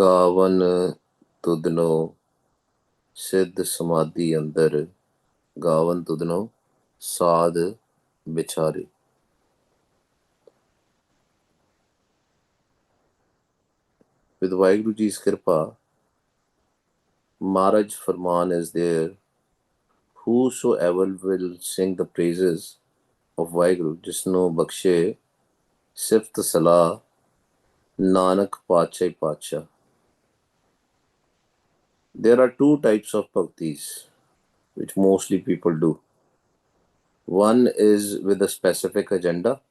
ਗਾਵਨ ਤੁਧਨੋ ਸਿੱਧ ਸਮਾਧੀ ਅੰਦਰ ਗਾਵਨ ਤੁਧਨੋ ਸਾਧ ਵਿਚਾਰੇ. With Vaheguru Ji's Kripa, Maharaj Farman is there. Whosoever will sing the praises of Vaheguru, Jisno Bakshe, Sift Salah, Nanak Pachai Pacha. There are two types of bhaktis which mostly people do. One is with a specific agenda,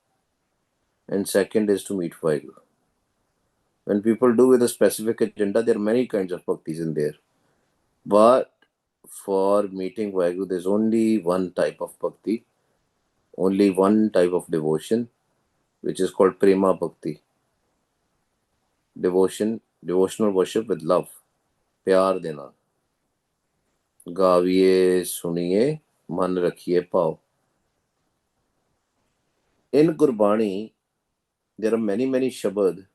and second is to meet Vaheguru. When people do with a specific agenda, there are many kinds of bhaktis in there. But for meeting Vaheguru, there's only one type of bhakti, only one type of devotion, which is called Prema Bhakti. Devotional worship with love, प्यार देना. गाविए सुनिए मन रखिए पाओ. In Gurbani, there are many shabad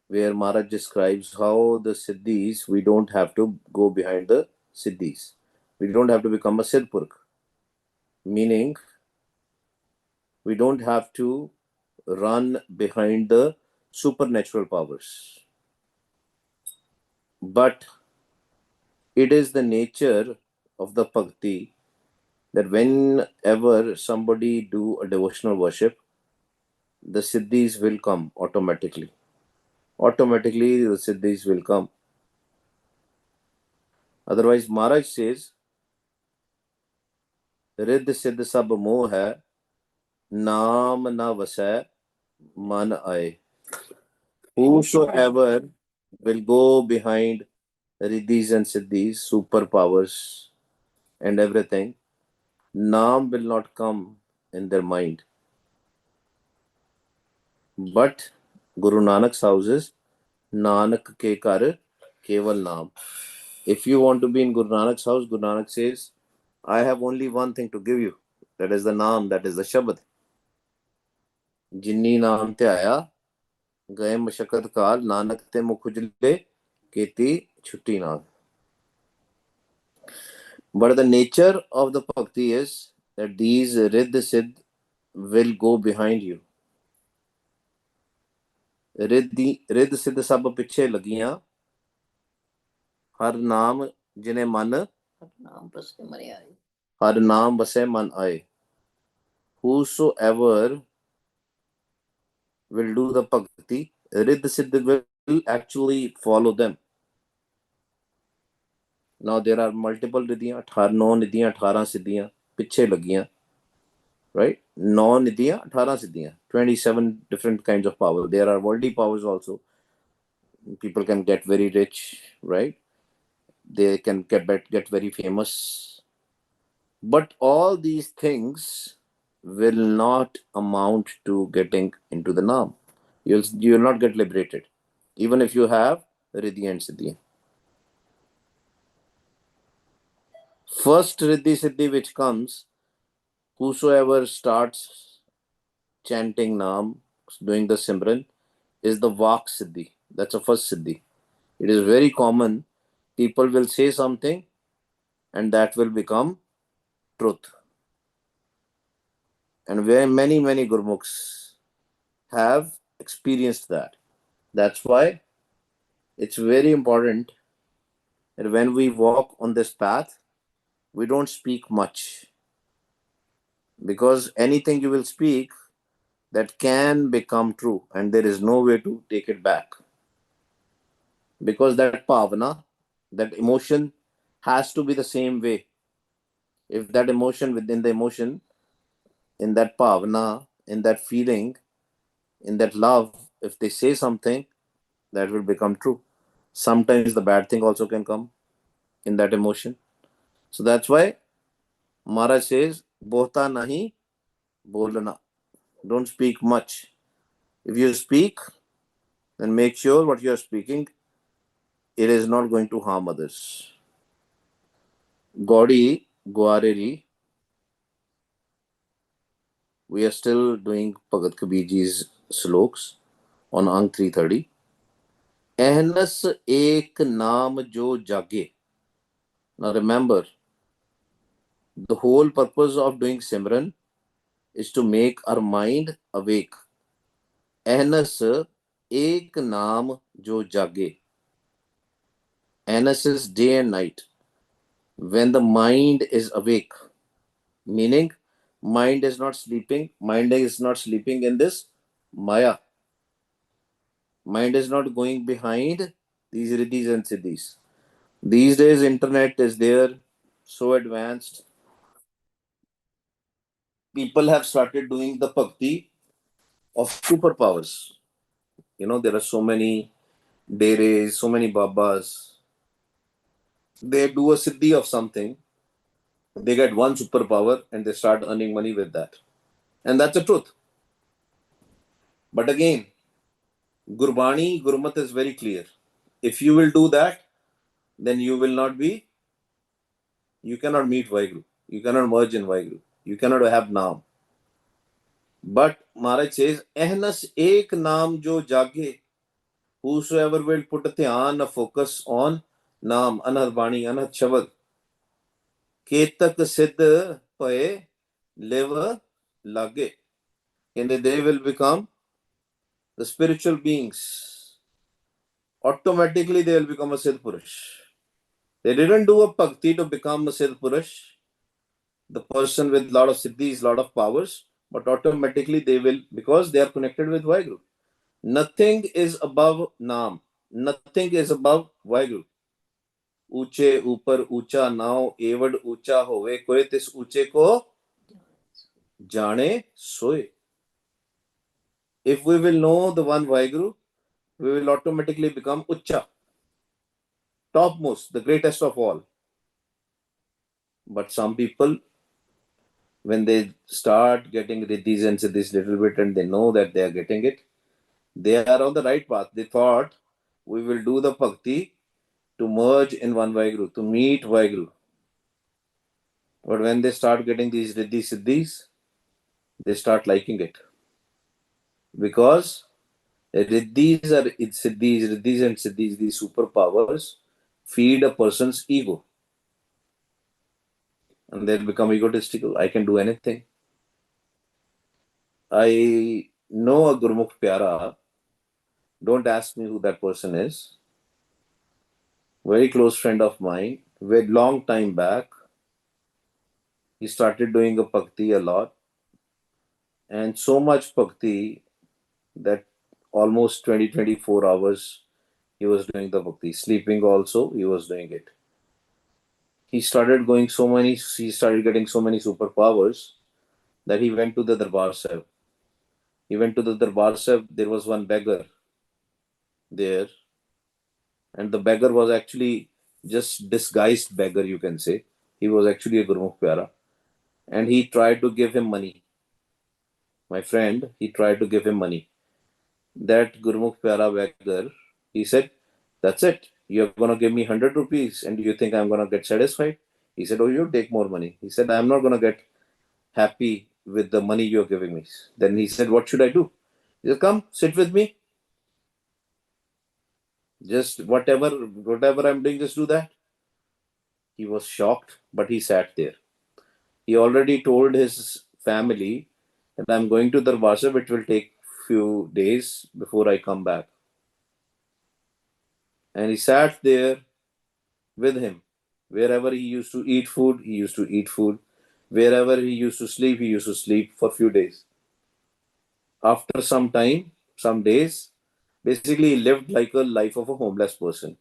where Maharaj describes how the Siddhis, we don't have to go behind the Siddhis. We don't have to become a Siddhpurk. Meaning, we don't have to run behind the supernatural powers. But it is the nature of the bhakti that whenever somebody do a devotional worship, the Siddhis will come automatically. Automatically, the Siddhis will come. Otherwise, Maharaj says, Riddh Siddh Sab Moh hai, Naam na vasai, Man aaye. Whosoever will go behind Riddhis and Siddhis, superpowers and everything, Naam will not come in their mind. But Guru Nanak's house is Nanak ke kar keval naam. If you want to be in Guru Nanak's house, Guru Nanak says, I have only one thing to give you. That is the naam, that is the shabad. Jinni naam te aaya, gaye mashakat kaal, Nanak te mukhujle, keti chutti naam. But the nature of the bhakti is that these Riddh Siddh will go behind you. Riddh सिद्ध सब पिछे लगियां, हर नाम जिने मन, हर नाम बसे मन आए. Whosoever will do the bhakti, Riddh Siddh will actually follow them. Now there are multiple riddhiyan, 9 nidhiyan, 18 siddhiyan piche lagiyan, right? 9 nidhiyan, 18 siddhiyan, 27 different kinds of power. There are worldly powers also. People can get very rich, right? They can get very famous. But all these things will not amount to getting into the Naam. You will not get liberated, even if you have Riddhi and Siddhi. First Riddhi Siddhi which comes, whosoever starts chanting Naam, doing the Simran, is the Vak Siddhi. That's the first Siddhi. It is very common. People will say something and that will become truth. And very many Gurmukhs have experienced that. That's why it's very important that when we walk on this path, we don't speak much. Because anything you will speak, that can become true, and there is no way to take it back. Because that bhavana, that emotion has to be the same way. If that emotion, within the emotion, in that bhavana, in that feeling, in that love, if they say something, that will become true. Sometimes the bad thing also can come in that emotion. So that's why Maharaj says, Bohta nahi bolna. Don't speak much. If you speak, then make sure what you are speaking, it is not going to harm others. Gaudi Guareri, we are still doing Bhagat Kabir Ji's sloks on Ang 330. Ahnas ek naam jo jage. Now remember, the whole purpose of doing Simran is to make our mind awake. Ahnas ek naam jo jage. Ahnas is day and night. When the mind is awake, meaning mind is not sleeping, mind is not sleeping in this Maya. Mind is not going behind these riddhis and siddhis. These days, internet is there, so advanced. People have started doing the bhakti of superpowers. There are so many deres, so many babas. They do a siddhi of something, they get one superpower and they start earning money with that. And that's the truth. But again, Gurbani, Gurmat is very clear. If you will do that, then you cannot meet Vaheguru. You cannot merge in Vaheguru. You cannot have Naam. But Maharaj says, Ehnas ek naam jo jage. Whosoever will put a dhyan, a focus on Naam, Anhad Bani, Anhad Shabad, Ketak Siddh Pae Live Lage. And they will become the spiritual beings. Automatically they will become a Siddh Purush. They didn't do a bhakti to become a Siddh Purush, the person with lot of siddhis, lot of powers, but automatically they will, because they are connected with Vaheguru. Nothing is above Naam. Nothing is above Vaheguru. ऊंचे ऊपर ऊंचा नाव एवड ऊंचा होवे कोई तिस ऊंचे को जाने सोए. If we will know the one Vaheguru, we will automatically become Ucha, topmost, the greatest of all. But some people, when they start getting riddhis and siddhis little bit and they know that they are getting it, they are on the right path. They thought, we will do the bhakti to merge in one Vaheguru, to meet Vaheguru. But when they start getting these riddhis siddhis, they start liking it. Because riddhis and siddhis, these superpowers, feed a person's ego. And they'll become egotistical. I can do anything. I know a Gurmukh Pyara. Don't ask me who that person is. Very close friend of mine. Very long time back. He started doing a bhakti a lot. And so much bhakti that almost 20-24 hours he was doing the bhakti. Sleeping also, he was doing it. He started getting so many superpowers that he went to the Darbar Sahib. He went to the Darbar Sahib. There was one beggar there. And the beggar was actually just disguised beggar, you can say. He was actually a Gurmukh Pyara. And he tried to give him money. My friend, he tried to give him money. That Gurmukh Pyara beggar, he said, that's it. You're going to give me 100 rupees and you think I'm going to get satisfied? He said, oh, you take more money. He said, I'm not going to get happy with the money you're giving me. Then he said, what should I do? He said, come, sit with me. Just whatever I'm doing, just do that. He was shocked, but he sat there. He already told his family that I'm going to Darbar Sahib. It will take few days before I come back. And he sat there with him. Wherever he used to eat food, he used to eat food. Wherever he used to sleep, he used to sleep for a few days. After some time, some days, basically he lived like a life of a homeless person.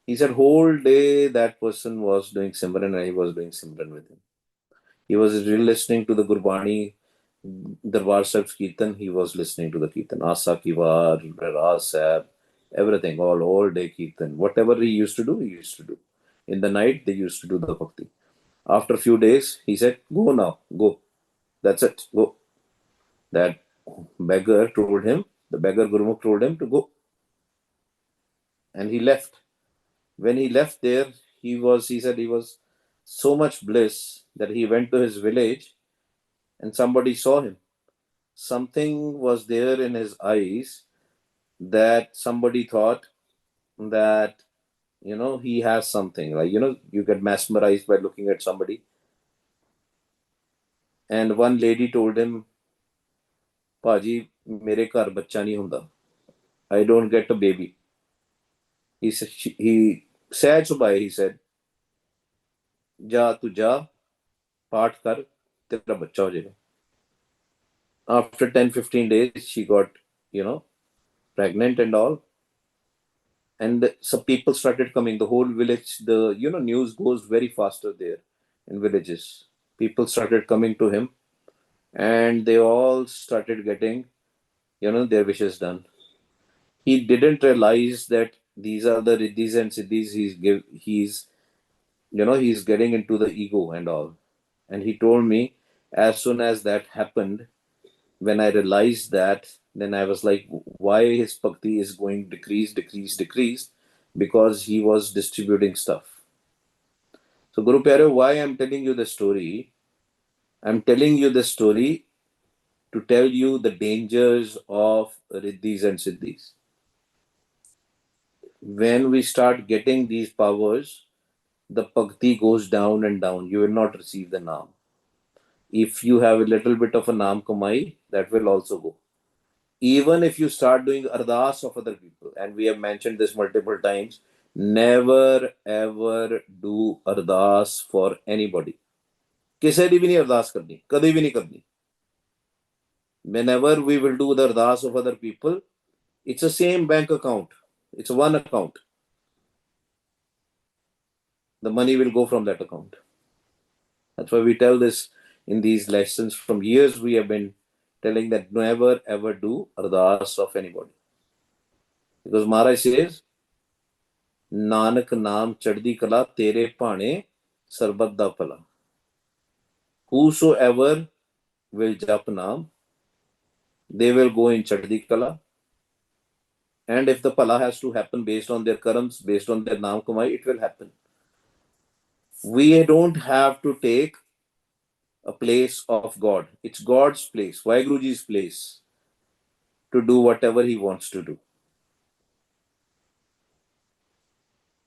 He said whole day that person was doing Simran and he was doing Simran with him. He was really listening to the Gurbani, Darbar Sahib's Kirtan. He was listening to the Kirtan. Asa ki War, Ras Sahib, everything, all day Kirtan. Whatever he used to do, he used to do. In the night, they used to do the bhakti. After a few days, he said, go now, go. That's it, go. That beggar told him, the beggar Gurmukh told him to go. And he left. When he left there, he said he was so much bliss that he went to his village and somebody saw him. Something was there in his eyes that somebody thought that, he has something. Like, you get mesmerized by looking at somebody. And one lady told him, Paji, mere ghar bachcha nahi hunda. I don't get a baby. He said, he said, Ja, tu ja, paठ kar, tera bachcha ho jayega. After 10-15 days, she got, pregnant and all. And some people started coming. The whole village, the news goes very faster there in villages. People started coming to him, and they all started getting, their wishes done. He didn't realize that these are the riddhis and siddhis he's getting into the ego and all. And he told me, as soon as that happened, when I realized that, then I was like, why his bhakti is going decrease, because he was distributing stuff. So, Guru Pyare, why I'm telling you the story? I'm telling you the story to tell you the dangers of riddhis and siddhis. When we start getting these powers, the bhakti goes down and down. You will not receive the naam. If you have a little bit of a naam kamai, that will also go. Even if you start doing ardas of other people, and we have mentioned this multiple times, never ever do ardas for anybody. किसी की भी नहीं अरदास करनी, कभी भी नहीं करनी. Whenever we will do the ardas of other people, it's the same bank account. It's one account. The money will go from that account. That's why we tell this in these lessons. From years we have been telling that never ever do ardas of anybody. Because Maharaj says, Nanak naam chaddi kala tere pane sarbat da pala. Whosoever will jap naam, they will go in chaddi kala. And if the pala has to happen based on their karams, based on their naam kamai, it will happen. We don't have to take a place of God. It's God's place, Vaheguruji's place, to do whatever he wants to do.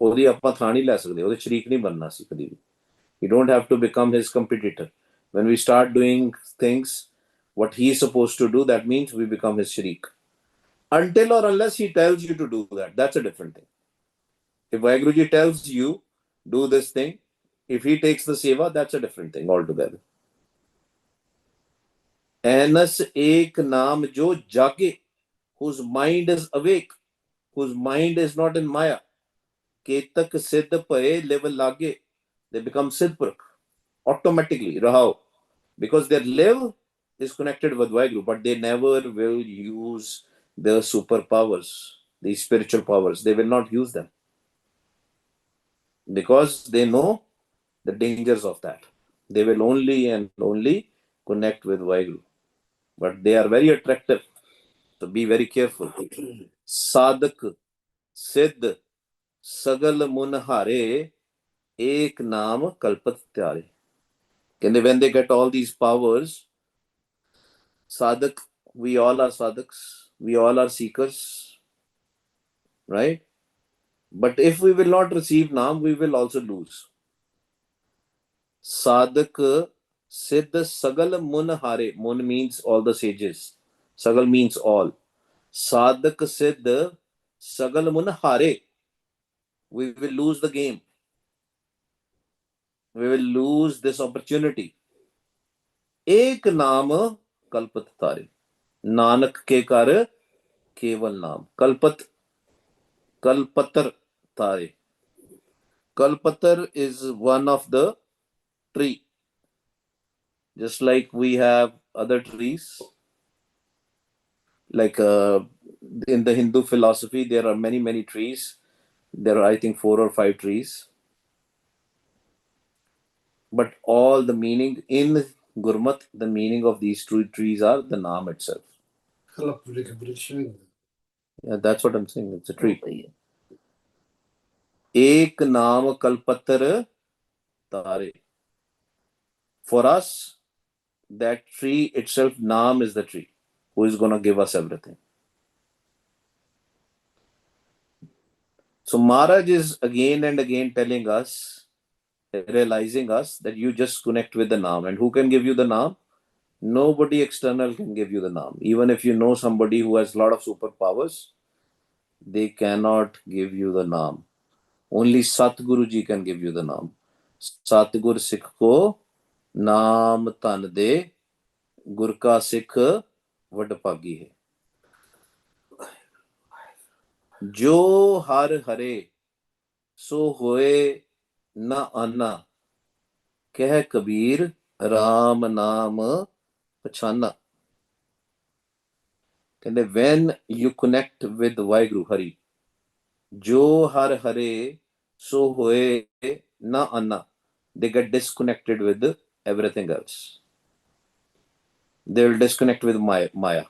ਉਹਦੀ ਆਪਾਂ ਥਾਂ ਨਹੀਂ ਲੈ ਸਕਦੇ, ਉਹਦੇ ਸ਼ਰੀਕ ਨਹੀਂ ਬਣਨਾ ਸੀ ਕਦੀ ਵੀ. You don't have to become his competitor. When we start doing things what he is supposed to do, that means we become his shariq. Until or unless he tells you to do that, that's a different thing. If Vaheguruji tells you, do this thing, if he takes the seva, that's a different thing altogether. Anas ek naam jo jage, whose mind is awake, whose mind is not in maya. Ketak siddh paye live lage. They become siddhpurk automatically, rahao. Because their live is connected with Vaheguru, but they never will use the superpowers, the spiritual powers. They will not use them. Because they know the dangers of that. They will only and only connect with Vaheguru. But they are very attractive. So be very careful. Sadak, Siddh, Sagal Munhare, Ek Naam Kalpat Tyare. When they get all these powers, Sadak, we all are sadhaks, we all are seekers, right? But if we will not receive Naam, we will also lose. Sadak, Siddh, Sagal Munhare. Mun means all the sages. Sagal means all. Sadak, Siddh, Sagal Munhare. We will lose the game. We will lose this opportunity. Ek naam kalpat tare. Nanak ke kar keval naam. Kalpat, kalpatar tare. Kalpatar is one of the tree. Just like we have other trees. Like in the Hindu philosophy, there are many, many trees. There are, I think, 4 or 5 trees. But all the meaning in Gurmat, the meaning of these two trees are the Naam itself. Yeah, that's what I'm saying. It's a tree. Ek Naam Kalpatar Tare. For us, that tree itself, Naam is the tree who is going to give us everything. So Maharaj is again and again telling us, realizing us that you just connect with the Naam. And who can give you the Naam? Nobody external can give you the Naam. Even if you know somebody who has a lot of superpowers, they cannot give you the Naam. Only Satguru Ji can give you the Naam. Satgur Sikh ko Naam tan de, Gur ka Sikh vadpagi hai. जो हर हरे सो होए न आना, कह कबीर राम नाम पछाना. कहते when you connect with Vaheguru Hari, जो हर हरे सो होए न आना, they get disconnected with everything else. They will disconnect with Maya.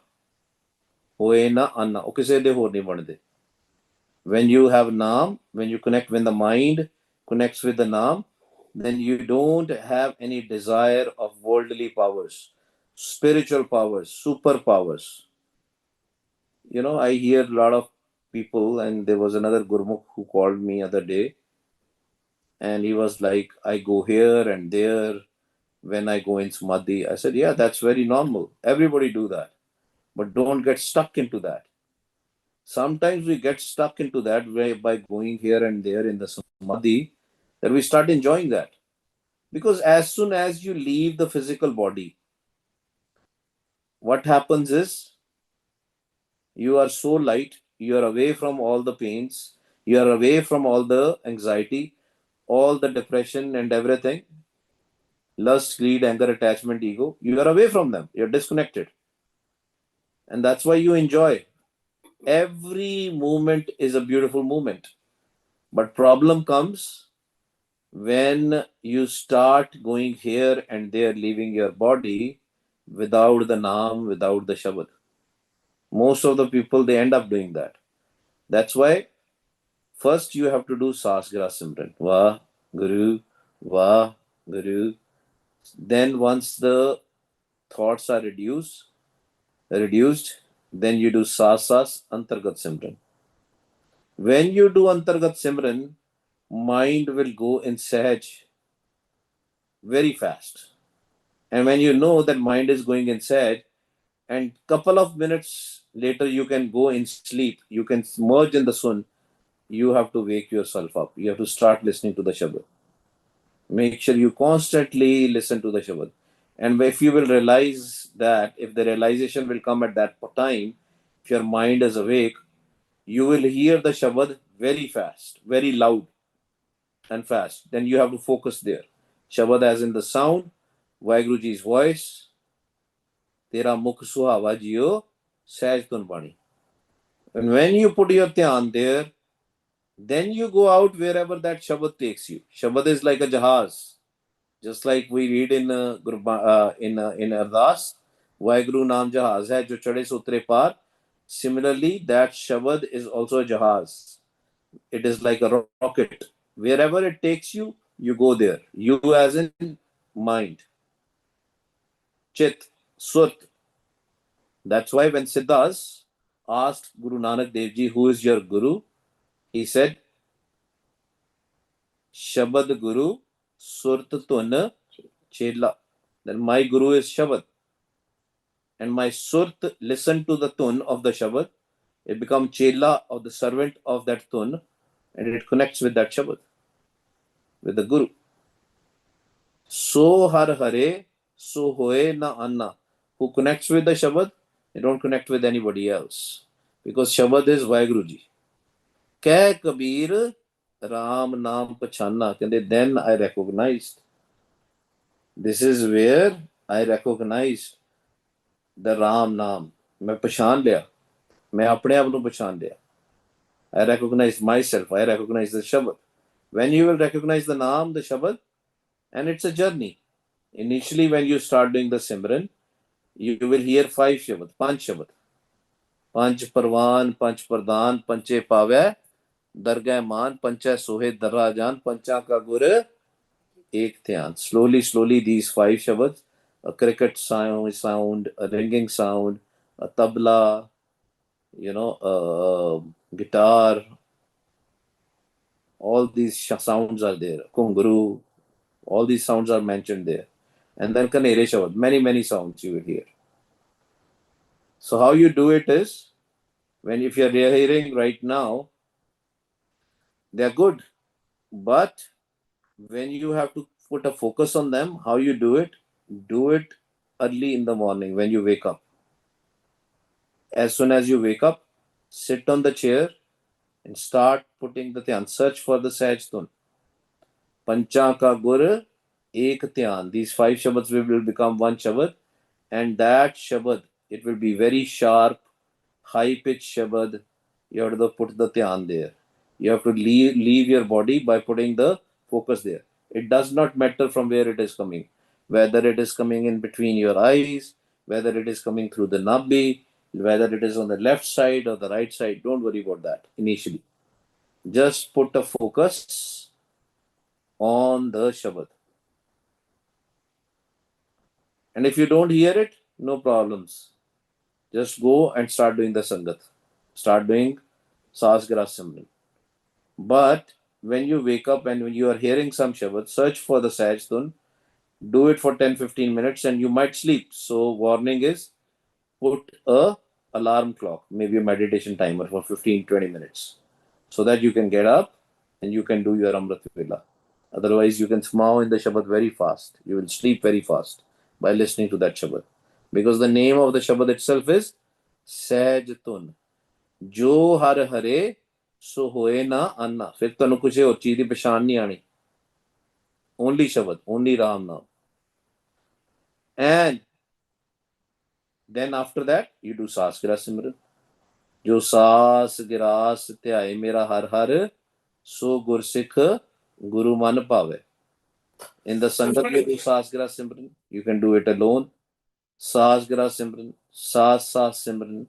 होए न आना, ਉਹ ਕਿਸੇ ਦੇ ਹੋਰ ਨਹੀਂ ਬਣਦੇ. When you have Naam, when you connect, when the mind connects with the Naam, then you don't have any desire of worldly powers, spiritual powers, superpowers. You know, I hear a lot of people, and there was another Gurmukh who called me other day, and he was like, I go here and there when I go in Samadhi. I said, yeah, that's very normal. Everybody do that. But don't get stuck into that. Sometimes we get stuck into that way by going here and there in the Samadhi, that we start enjoying that. Because as soon as you leave the physical body, what happens is you are so light, you are away from all the pains, you are away from all the anxiety, all the depression and everything, lust, greed, anger, attachment, ego. You are away from them, you're disconnected. And that's why you enjoy. Every movement is a beautiful movement. But problem comes when you start going here and there, leaving your body without the Naam, without the Shabad. Most of the people, they end up doing that. That's why first you have to do Sasgra Simran. Vah, Guru, Vah, Guru. Then once the thoughts are reduced, then you do Sas, Antargat Simran. When you do Antargat Simran, mind will go in Sahaj very fast. And when you know that mind is going in Sahaj, and couple of minutes later you can go in sleep, you can merge in the sun, you have to wake yourself up. You have to start listening to the Shabad. Make sure you constantly listen to the Shabad. And if you will realize that, if the realization will come at that time, if your mind is awake, you will hear the Shabad very fast, very loud and fast. Then you have to focus there. Shabad as in the sound, Vaheguruji's voice, Tera mukh suhava jiyo, Sahaj tun bani. And when you put your dhyan there, then you go out wherever that Shabad takes you. Shabad is like a jahaz. Just like we read in in Ardas, Vaheguru Naam Jahaz hai jo chade se utre par. Similarly, that Shabad is also a jahaz. It is like a rocket. Wherever it takes you, you go there. You as in mind. Chit, Sut. That's why when Siddhas asked Guru Nanak Dev Ji, who is your Guru? He said, Shabad Guru Surt Tun Chela. Then my Guru is Shabad. And my Surt listen to the tun of the Shabad. It becomes Chela, of the servant of that tun, and it connects with that Shabad, with the Guru. So har hare, so hoye na anna. Who connects with the Shabad, they don't connect with anybody else. Because Shabad is Vaheguruji. Keh Kabir Ram Naam Pachana. Then I recognized. This is where I recognized the Ram Naam. मैं पहचान लिया, मैं अपने आप को पहचान लिया. I recognize myself. I recognize the Shabad. When you will recognize the Naam, the Shabad, and it's a journey. Initially, when you start doing the Simran, you will hear 5 Shabad, Panch Shabad. Panch Parvan, Panch Pradhan, Panche Pavya, Dargah Man, Pancha Sohe Darajan, Pancha Ka Gur, Ek Dhyan. Slowly, these 5 Shabads, a cricket sound, a ringing sound, a tabla, a guitar, all these sounds are there. Kunguru, all these sounds are mentioned there. And then Kanere Shabad, many sounds you will hear. So how you do it is, if you're hearing right now, they're good. But when you have to put a focus on them, how you do it early in the morning when you wake up. As soon as you wake up, sit on the chair and start putting the dhyan. Search for the Sahaj Tun. Pancha ka gur, ek dhyan. These 5 shabads will become one shabad, and that shabad, it will be very sharp, high pitched shabad. You have to put the dhyan there. You have to leave your body by putting the focus there. It does not matter from where it is coming, whether it is coming in between your eyes, whether it is coming through the nabbi, whether it is on the left side or the right side. Don't worry about that initially. Just put a focus on the shabad. And if you don't hear it, no problems. Just go and start doing the sangat. Start doing Sas Gira Simran. But when you wake up and when you are hearing some shabad, search for the Sahaj Tun. Do it for 10-15 minutes and you might sleep. So warning is, put a alarm clock, maybe a meditation timer for 15-20 minutes, so that you can get up and you can do your Amrit Vela. Otherwise, you can smau in the Shabad very fast. You will sleep very fast by listening to that Shabad. Because the name of the Shabad itself is Sahaj Tun. Jo har hare so hoye na anna. फिर तुहानू कुछ और चीज की पहचान नहीं आनी. Only Shabad, only Ram Naam. And then after that, you do Sas Gira Simran. जो सास गिरास ध्याए मेरा हर हर सो Gursikh guru man pave. In the sangat you do Sas Gira Simran. You can do it alone. Sas Gira Simran, Sas Simran,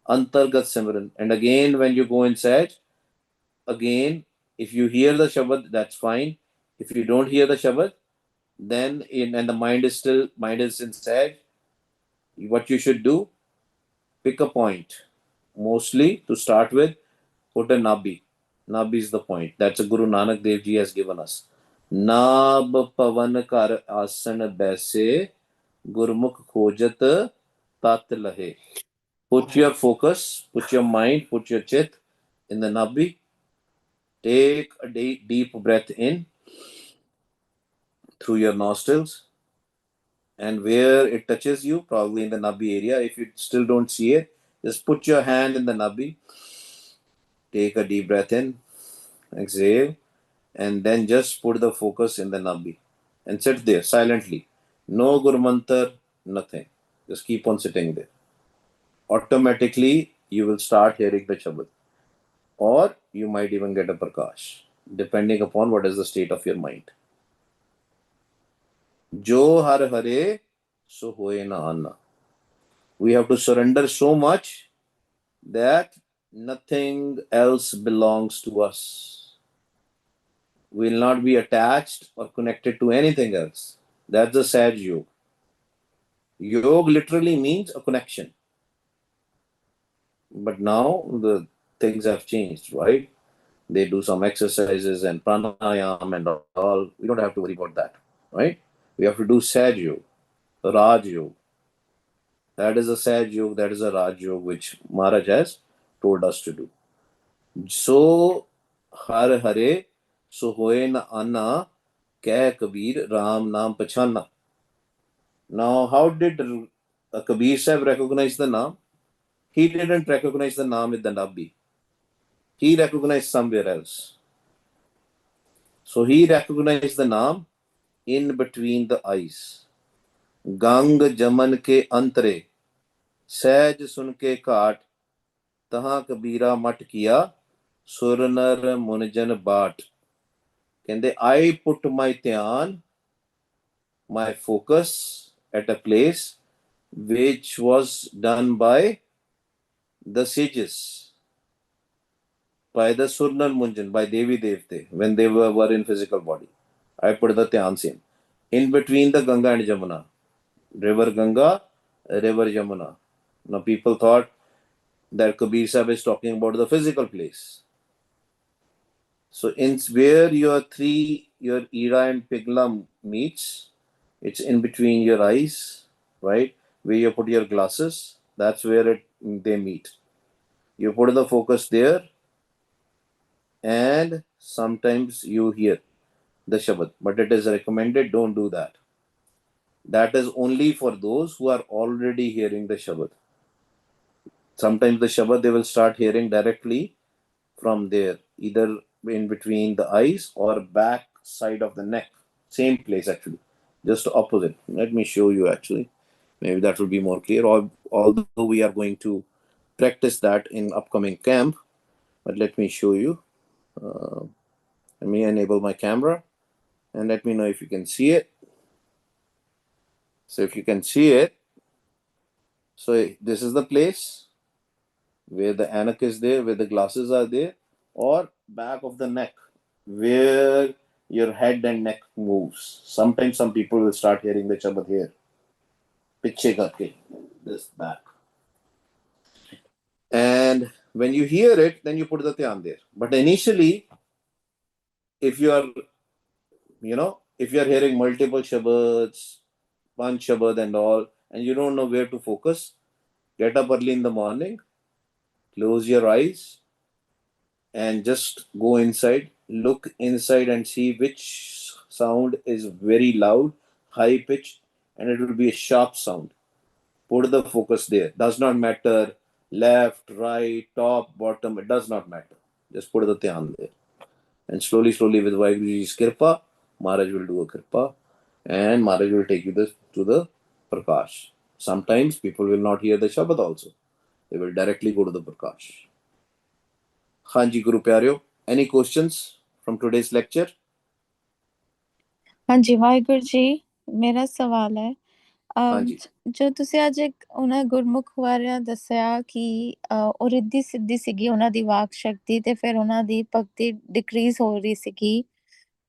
Antargat Simran. And again, when you go inside, again, if you hear the Shabad, that's fine. If you don't hear the Shabad, then and the mind is inside, what you should do, pick a point. Mostly, to start with, put a Nabi. Nabi is the point. That's a Guru Nanak Dev Ji has given us. Nab pavan kar asan baise, Gurmukh khojat tat lahe. Put your focus, put your mind, put your chit in the Nabi. Take a deep breath in through your nostrils. And where it touches you, probably in the Nabi area, if you still don't see it, just put your hand in the Nabi. Take a deep breath in, exhale, and then just put the focus in the Nabi. And sit there silently. No Guru Mantar, nothing. Just keep on sitting there. Automatically, you will start hearing the Shabad. Or you might even get a Prakash, depending upon what is the state of your mind. Jo har hare, so hoye na anna. We have to surrender so much that nothing else belongs to us. We will not be attached or connected to anything else. That's the Sahaj Yoga. Yoga literally means a connection. But now the things have changed, right? They do some exercises and pranayam and all. We don't have to worry about that, right? We have to do Sahaj Yoga, Raj Yoga. That is a Sahaj Yoga, that is a Raj Yoga, which Maharaj has told us to do. So, har hare, so hoye na anna, keh Kabir, Ram naam pachana. Now, how did Kabir Sahib recognize the Naam? He didn't recognize the Naam with the Nabi. He recognized somewhere else. So, he recognized the Naam in between the eyes. Gang jaman ke antare, सहज सुन के काट, तहां कबीरा मट किया, सुरनर मुनजन बाट. ਕਹਿੰਦੇ, I put my dhyan, my focus at a place which was done by the sages, by the Surnar Munjan, by Devi Devte, when they were in physical body. I put the dhyan scene in between the Ganga and Jamuna. River Ganga, River Jamuna. Now people thought that Kabir Sahib is talking about the physical place. So in where your Ira and Pigla meets, it's in between your eyes, right? Where you put your glasses, that's where they meet. You put the focus there, and sometimes you hear the Shabad, but it is recommended don't do that. That is only for those who are already hearing the Shabad. Sometimes the Shabad they will start hearing directly from there, either in between the eyes or back side of the neck. Same place actually, just opposite. Let me show you actually. Maybe that will be more clear. Although we are going to practice that in upcoming camp, but let me show you. Let me enable my camera and let me know if you can see it. So if you can see it, so this is the place where the anak is there, where the glasses are there, or back of the neck, where your head and neck moves. Sometimes some people will start hearing the Shabad here. Piche karke, this back. And when you hear it, then you put the dhyan there. But initially, if you are, if you are hearing multiple Shabads, one Shabad and all, and you don't know where to focus, get up early in the morning, close your eyes, and just go inside, look inside and see which sound is very loud, high pitched, and it will be a sharp sound. Put the focus there. Does not matter left, right, top, bottom, it does not matter. Just put the dhyan there. And slowly, slowly with Vaheguruji's Kirpa, Maharaj will do a Kirpa and Maharaj will take you to the Prakash. Sometimes people will not hear the Shabad also. They will directly go to the Prakash. Hanji Guru Pyareo, any questions from today's lecture? ਹਾਂਜੀ ਵਾਹਿਗੁਰੂ ਜੀ, ਮੇਰਾ ਸਵਾਲ ਹੈ ਹਾਂਜੀ ਜੋ ਤੁਸੀਂ ਅੱਜ ਉਹਨਾਂ ਗੁਰਮੁਖ ਬਾਰੇ ਦੱਸਿਆ ਕਿ ਉਹ ਰਿੱਧੀ ਸਿੱਧੀ ਸੀਗੀ ਉਹਨਾਂ ਦੀ ਵਾਕ ਸ਼ਕਤੀ ਤੇ ਫਿਰ ਉਹਨਾਂ ਦੀ ਭਗਤੀ ਡਿਕਰੀਜ਼ ਹੋ ਰਹੀ ਸੀਗੀ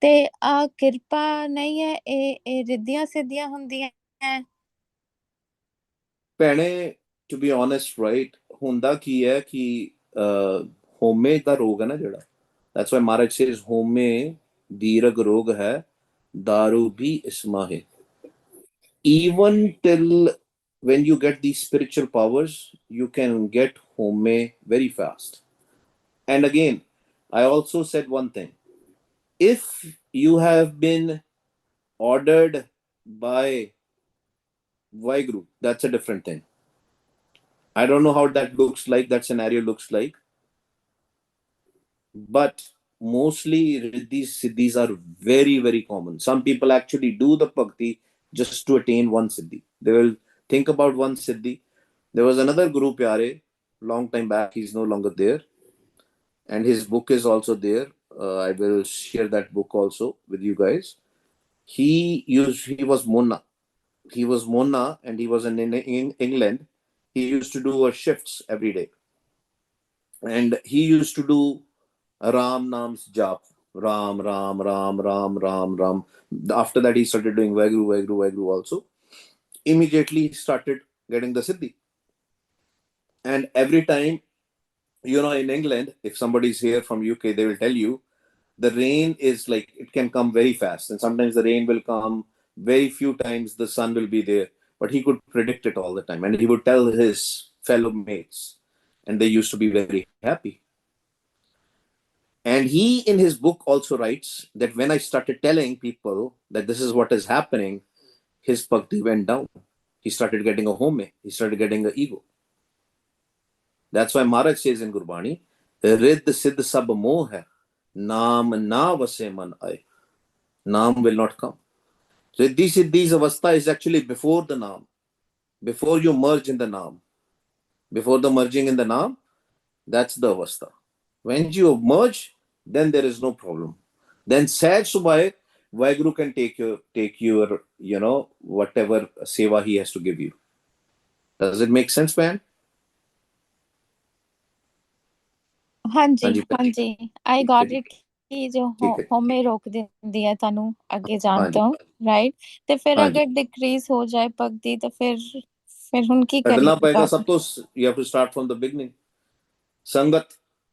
ਤੇ ਆ ਕਿਰਪਾ ਨਹੀਂ ਹੈ ਇਹ ਰਿੱਧੀਆਂ ਸਿੱਧੀਆਂ ਹੁੰਦੀਆਂ ਹੈ ਭੈਣੇ ਟੂ ਬੀ ਓਨੈਸਟ ਰਾਈਟ ਹੁੰਦਾ ਕੀ ਹੈ ਕਿ ਹੋਮੇ ਦਾ ਰੋਗ ਹੈ ਨਾ ਜਿਹੜਾ that's why Maharaj says ਹੋਮੇ ਦੀਰਘ ਰੋਗ ਹੈ दारू भी isma hai. Even till when you get these spiritual powers, you can get home very fast. And again, I also said one thing. If you have been ordered by Vaiguru, that's a different thing. I don't know how that looks like, that scenario looks like. But mostly riddhis siddhis are very, very common. Some people actually do the bhakti just to attain one siddhi. They will think about one siddhi. There was another Guru Pyare, long time back, he's no longer there. And his book is also there. I will share that book also with you guys. He was Monna. He was Monna and he was in England. He used to do shifts every day. And he used to do Ram Nam's jap. Ram, Ram, Ram, Ram, Ram, Ram. After that, he started doing Vaheguru, Vaheguru, Vaheguru also. Immediately, he started getting the Siddhi. And every time, in England, if somebody's here from UK, they will tell you the rain is like, it can come very fast. And sometimes the rain will come very few times, the sun will be there. But he could predict it all the time. And he would tell his fellow mates. And they used to be very happy. And he, in his book, also writes that when I started telling people that this is what is happening, his bhakti went down. He started getting a home. He started getting an ego. That's why Maharaj says in Gurbani, Riddh Siddh Sab Moh hai, Naam na vase man aaye. Naam will not come. Riddhi Siddhi's avastha is actually before the Naam, before you merge in the Naam. Before the merging in the Naam, that's the avastha. When you merge, then there is no problem. Then Sahaj Subhai, Vaheguru can take your, whatever seva he has to give you. Does it make sense, man? ਹਾਂਜੀ ਹਾਂਜੀ ਆਈ got it ਕਿ ਜੋ ਹੋਮੇ ਰੋਕ ਦਿੰਦੀ ਹੈ ਤੁਹਾਨੂੰ ਅੱਗੇ ਜਾਣ ਤੋਂ ਰਾਈਟ ਤੇ ਫਿਰ ਅਗਰ ਡਿਕਰੀਜ਼ ਹੋ ਜਾਏ ਭਗਤੀ ਤਾਂ ਫਿਰ ਹੁਣ ਕੀ ਕਰੀਏ ਛੱਡਣਾ ਪਏਗਾ ਸਭ ਤੋਂ। You have to start from the beginning. ਸੰਗਤ